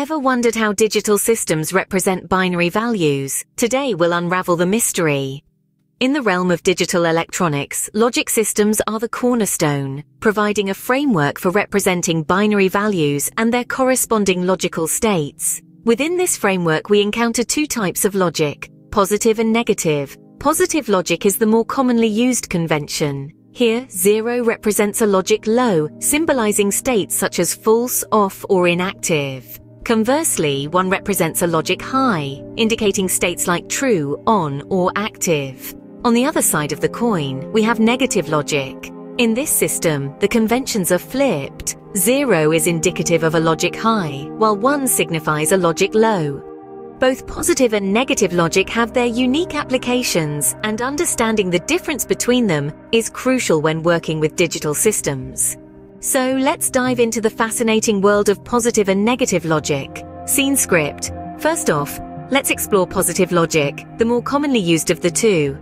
Ever wondered how digital systems represent binary values? Today we'll unravel the mystery. In the realm of digital electronics, logic systems are the cornerstone, providing a framework for representing binary values and their corresponding logical states. Within this framework, we encounter two types of logic, positive and negative. Positive logic is the more commonly used convention. Here, 0 represents a logic low, symbolizing states such as false, off, or inactive. Conversely, 1 represents a logic high, indicating states like true, on, or active. On the other side of the coin, we have negative logic. In this system, the conventions are flipped. 0 is indicative of a logic high, while 1 signifies a logic low. Both positive and negative logic have their unique applications, and understanding the difference between them is crucial when working with digital systems. So let's dive into the fascinating world of positive and negative logic. Scene script. First off, let's explore positive logic, the more commonly used of the two.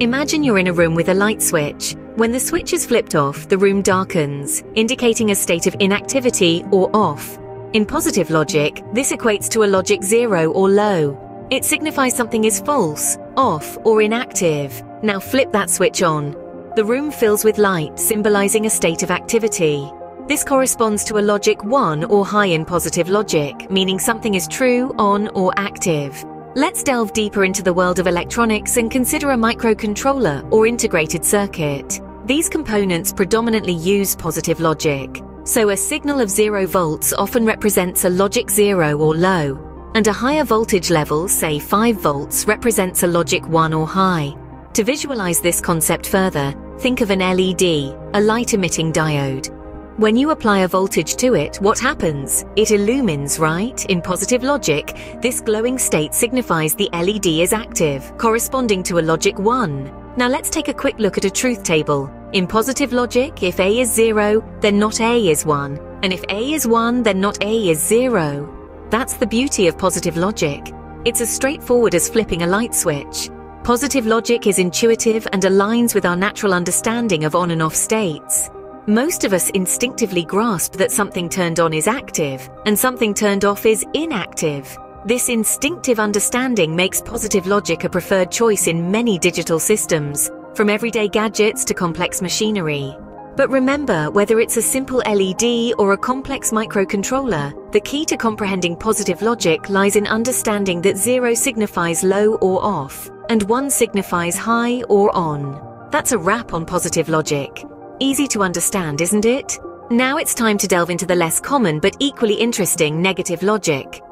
Imagine you're in a room with a light switch. When the switch is flipped off, the room darkens, indicating a state of inactivity or off. In positive logic, this equates to a logic 0 or low. It signifies something is false, off, or inactive. Now flip that switch on. The room fills with light, symbolizing a state of activity. This corresponds to a logic 1 or high in positive logic, meaning something is true, on, or active. Let's delve deeper into the world of electronics and consider a microcontroller or integrated circuit. These components predominantly use positive logic. So a signal of 0 volts often represents a logic 0 or low, and a higher voltage level, say 5 volts, represents a logic 1 or high. To visualize this concept further, think of an LED, a light-emitting diode. When you apply a voltage to it, what happens? It illumines, right? In positive logic, this glowing state signifies the LED is active, corresponding to a logic 1. Now let's take a quick look at a truth table. In positive logic, if A is 0, then not A is 1. And if A is 1, then not A is 0. That's the beauty of positive logic. It's as straightforward as flipping a light switch. Positive logic is intuitive and aligns with our natural understanding of on and off states. Most of us instinctively grasp that something turned on is active and something turned off is inactive. This instinctive understanding makes positive logic a preferred choice in many digital systems, from everyday gadgets to complex machinery. But remember, whether it's a simple LED or a complex microcontroller, the key to comprehending positive logic lies in understanding that 0 signifies low or off, and 1 signifies high or on. That's a wrap on positive logic. Easy to understand, isn't it? Now it's time to delve into the less common but equally interesting negative logic.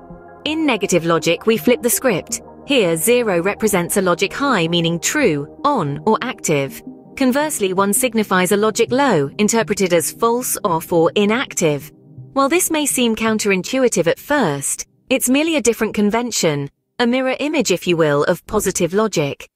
In negative logic, we flip the script. Here, 0 represents a logic high, meaning true, on, or active. Conversely, 1 signifies a logic low, interpreted as false, off, or inactive. While this may seem counterintuitive at first, it's merely a different convention, a mirror image, if you will, of positive logic.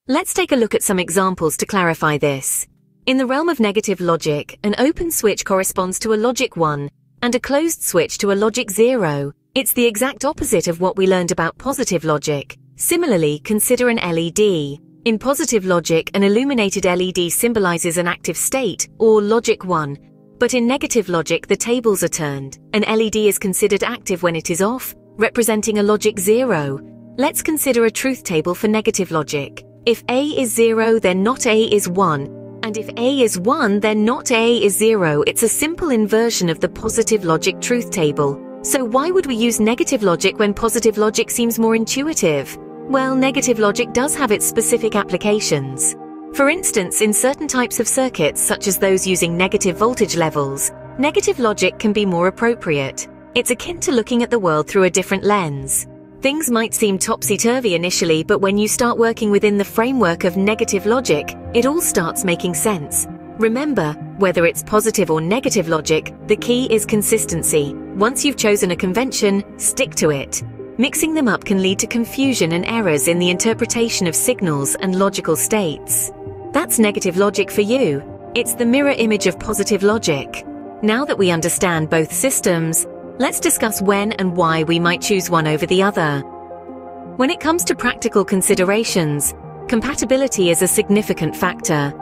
Let's take a look at some examples to clarify this. In the realm of negative logic, an open switch corresponds to a logic 1, and a closed switch to a logic 0. It's the exact opposite of what we learned about positive logic. Similarly, consider an LED. In positive logic, an illuminated LED symbolizes an active state, or logic 1. But in negative logic, the tables are turned. An LED is considered active when it is off, representing a logic 0. Let's consider a truth table for negative logic. If A is 0, then not A is 1. And if A is 1, then not A is 0. It's a simple inversion of the positive logic truth table. So why would we use negative logic when positive logic seems more intuitive? Well, negative logic does have its specific applications. For instance, in certain types of circuits, such as those using negative voltage levels, negative logic can be more appropriate. It's akin to looking at the world through a different lens. Things might seem topsy-turvy initially, but when you start working within the framework of negative logic, it all starts making sense. Remember, whether it's positive or negative logic, the key is consistency. Once you've chosen a convention, stick to it. Mixing them up can lead to confusion and errors in the interpretation of signals and logical states. That's negative logic for you. It's the mirror image of positive logic. Now that we understand both systems, let's discuss when and why we might choose one over the other. When it comes to practical considerations, compatibility is a significant factor.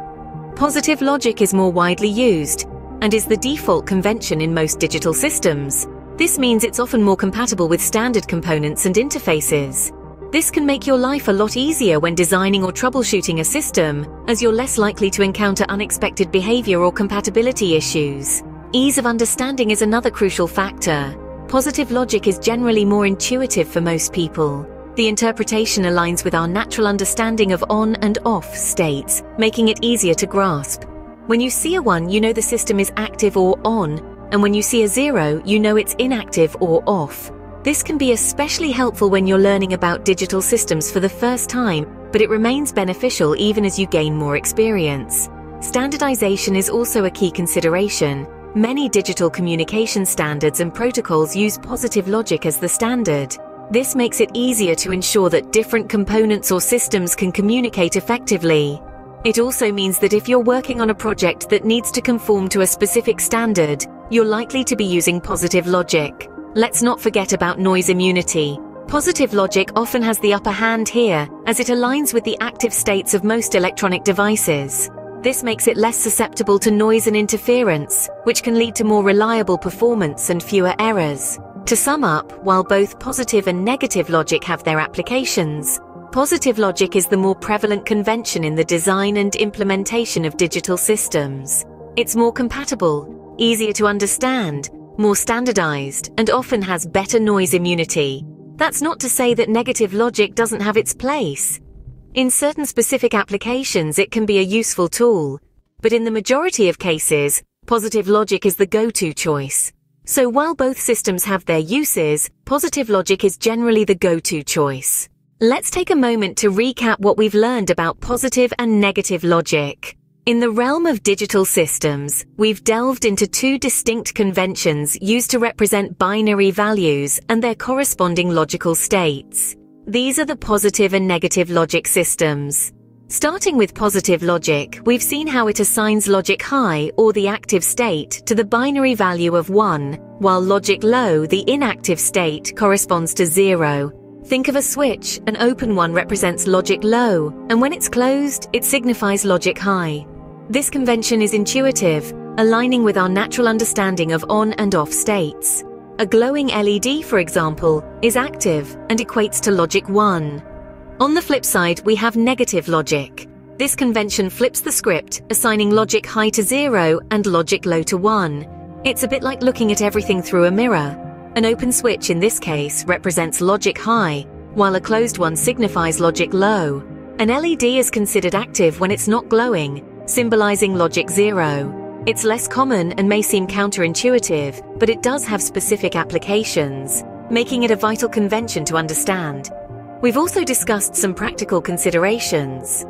Positive logic is more widely used and is the default convention in most digital systems. This means it's often more compatible with standard components and interfaces. This can make your life a lot easier when designing or troubleshooting a system, as you're less likely to encounter unexpected behavior or compatibility issues. Ease of understanding is another crucial factor. Positive logic is generally more intuitive for most people. The interpretation aligns with our natural understanding of on and off states, making it easier to grasp. When you see a 1, you know the system is active or on, and when you see a 0, you know it's inactive or off. This can be especially helpful when you're learning about digital systems for the first time, but it remains beneficial even as you gain more experience. Standardization is also a key consideration. Many digital communication standards and protocols use positive logic as the standard. This makes it easier to ensure that different components or systems can communicate effectively. It also means that if you're working on a project that needs to conform to a specific standard, you're likely to be using positive logic. Let's not forget about noise immunity. Positive logic often has the upper hand here, as it aligns with the active states of most electronic devices. This makes it less susceptible to noise and interference, which can lead to more reliable performance and fewer errors. To sum up, while both positive and negative logic have their applications, positive logic is the more prevalent convention in the design and implementation of digital systems. It's more compatible, easier to understand, more standardized, and often has better noise immunity. That's not to say that negative logic doesn't have its place. In certain specific applications, it can be a useful tool, but in the majority of cases, positive logic is the go-to choice. So while both systems have their uses, positive logic is generally the go-to choice. Let's take a moment to recap what we've learned about positive and negative logic. In the realm of digital systems, we've delved into 2 distinct conventions used to represent binary values and their corresponding logical states. These are the positive and negative logic systems. Starting with positive logic, we've seen how it assigns logic high, or the active state, to the binary value of 1, while logic low, the inactive state, corresponds to 0. Think of a switch. An open one represents logic low, and when it's closed, it signifies logic high. This convention is intuitive, aligning with our natural understanding of on and off states. A glowing LED, for example, is active and equates to logic 1. On the flip side, we have negative logic. This convention flips the script, assigning logic high to 0 and logic low to 1. It's a bit like looking at everything through a mirror. An open switch in this case represents logic high, while a closed one signifies logic low. An LED is considered active when it's not glowing, symbolizing logic 0. It's less common and may seem counterintuitive, but it does have specific applications, making it a vital convention to understand. We've also discussed some practical considerations.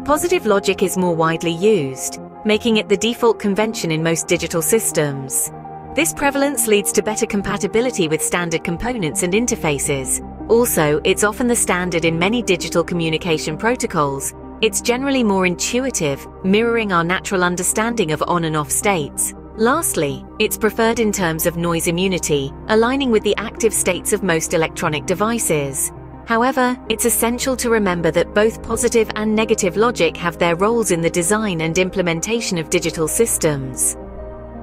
Positive logic is more widely used, making it the default convention in most digital systems. This prevalence leads to better compatibility with standard components and interfaces. Also, it's often the standard in many digital communication protocols. It's generally more intuitive, mirroring our natural understanding of on and off states. Lastly, it's preferred in terms of noise immunity, aligning with the active states of most electronic devices. However, it's essential to remember that both positive and negative logic have their roles in the design and implementation of digital systems.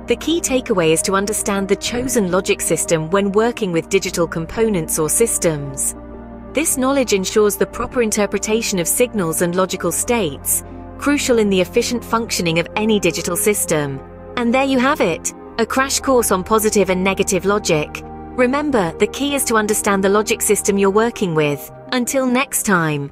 The key takeaway is to understand the chosen logic system when working with digital components or systems. This knowledge ensures the proper interpretation of signals and logical states, crucial in the efficient functioning of any digital system. And there you have it, a crash course on positive and negative logic. Remember, the key is to understand the logic system you're working with. Until next time.